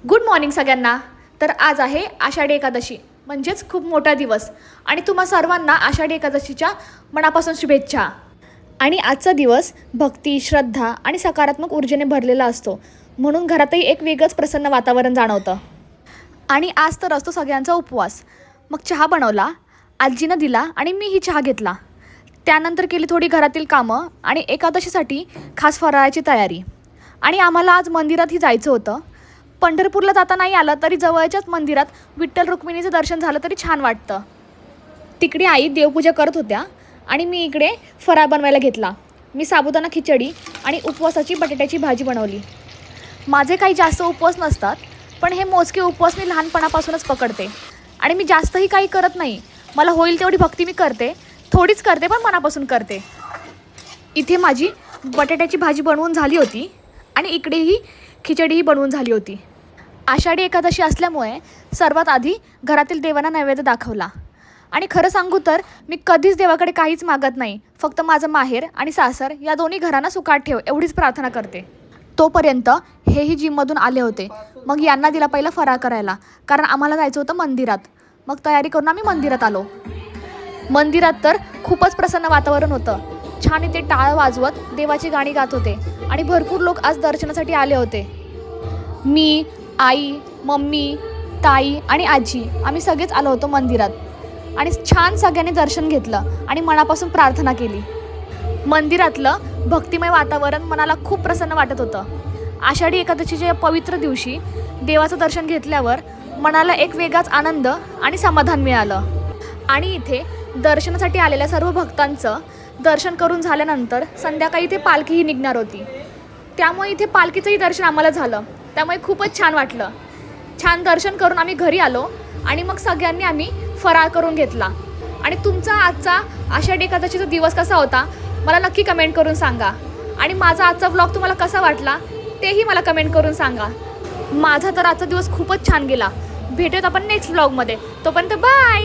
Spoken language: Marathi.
गुड मॉर्निंग सगळ्यांना. तर आज आहे आषाढी एकादशी, म्हणजेच खूप मोठा दिवस. आणि तुम्हा सर्वांना आषाढी एकादशीच्या मनापासून शुभेच्छा. आणि आजचा दिवस भक्ती, श्रद्धा आणि सकारात्मक ऊर्जेने भरलेला असतो, म्हणून घरातही एक वेगळंच प्रसन्न वातावरण जाणवतं. आणि आज तर असतो सगळ्यांचा उपवास. मग चहा बनवला, आजीनं दिला आणि मीही चहा घेतला. त्यानंतर केली थोडी घरातील कामं आणि एकादशीसाठी खास फराळाची तयारी. आणि आम्हाला आज मंदिरातही जायचं होतं. पंढरपूरला जाता नाही आलं तरी जवळच्याच मंदिरात विठ्ठल रुक्मिणीचं दर्शन झालं तरी छान वाटतं. तिकडे आई देवपूजा करत होत्या आणि मी इकडे फराळ बनवायला घेतला. मी साबुदाणा खिचडी आणि उपवासाची बटाट्याची भाजी बनवली. माझे काही जास्त उपवास नसतात, पण हे मोजके उपवास मी लहानपणापासूनच पकडते. आणि मी जास्तही काही करत नाही. मला होईल तेवढी भक्ती मी करते, थोडीच करते पण मनापासून करते. इथे माझी बटाट्याची भाजी बनवून झाली होती आणि इकडेही खिचडीही बनवून झाली होती. आषाढी एकादशी असल्यामुळे सर्वात आधी घरातील देवांना नैवेद्य दाखवला. आणि खरं सांगू तर मी कधीच देवाकडे काहीच मागत नाही. फक्त माझं माहेर आणि सासर या दोन्ही घरांना सुखात ठेव एवढीच प्रार्थना करते. तोपर्यंत हेही जिममधून आले होते. मग यांना दिला पहिला फराळ करायला, कारण आम्हाला जायचं होतं मंदिरात. मग तयारी करून आम्ही मंदिरात आलो. मंदिरात तर खूपच प्रसन्न वातावरण होतं. छान इथे टाळ वाजवत देवाची गाणी गात होते आणि भरपूर लोक आज दर्शनासाठी आले होते. मी, आई, मम्मी, ताई आणि आजी आम्ही सगळेच आलो होतो मंदिरात. आणि छान सगळ्यांनी दर्शन घेतलं आणि मनापासून प्रार्थना केली. मंदिरातलं भक्तिमय वातावरण मनाला खूप प्रसन्न वाटत होतं. आषाढी एकादशीच्या या पवित्र दिवशी देवाचं दर्शन घेतल्यावर मनाला एक वेगळाच आनंद आणि समाधान मिळालं. आणि इथे दर्शनासाठी आलेल्या सर्व भक्तांचं दर्शन करून झाल्यानंतर संध्याकाळी इथे पालखीही निघणार होती. त्यामुळे इथे पालखीचंही दर्शन आम्हाला झालं. त्यामुळे खूपच छान वाटलं. छान दर्शन करून आम्ही घरी आलो आणि मग सगळ्यांनी आम्ही फराळ करून घेतला. आणि तुमचा आजचा आषाढी एकादशीचा दिवस कसा होता मला नक्की कमेंट करून सांगा. आणि माझा आजचा व्लॉग तुम्हाला कसा वाटला तेही मला कमेंट करून सांगा. माझा तर आजचा दिवस खूपच छान गेला. भेटूयात आपण नेक्स्ट व्लॉगमध्ये. तोपर्यंत बाय.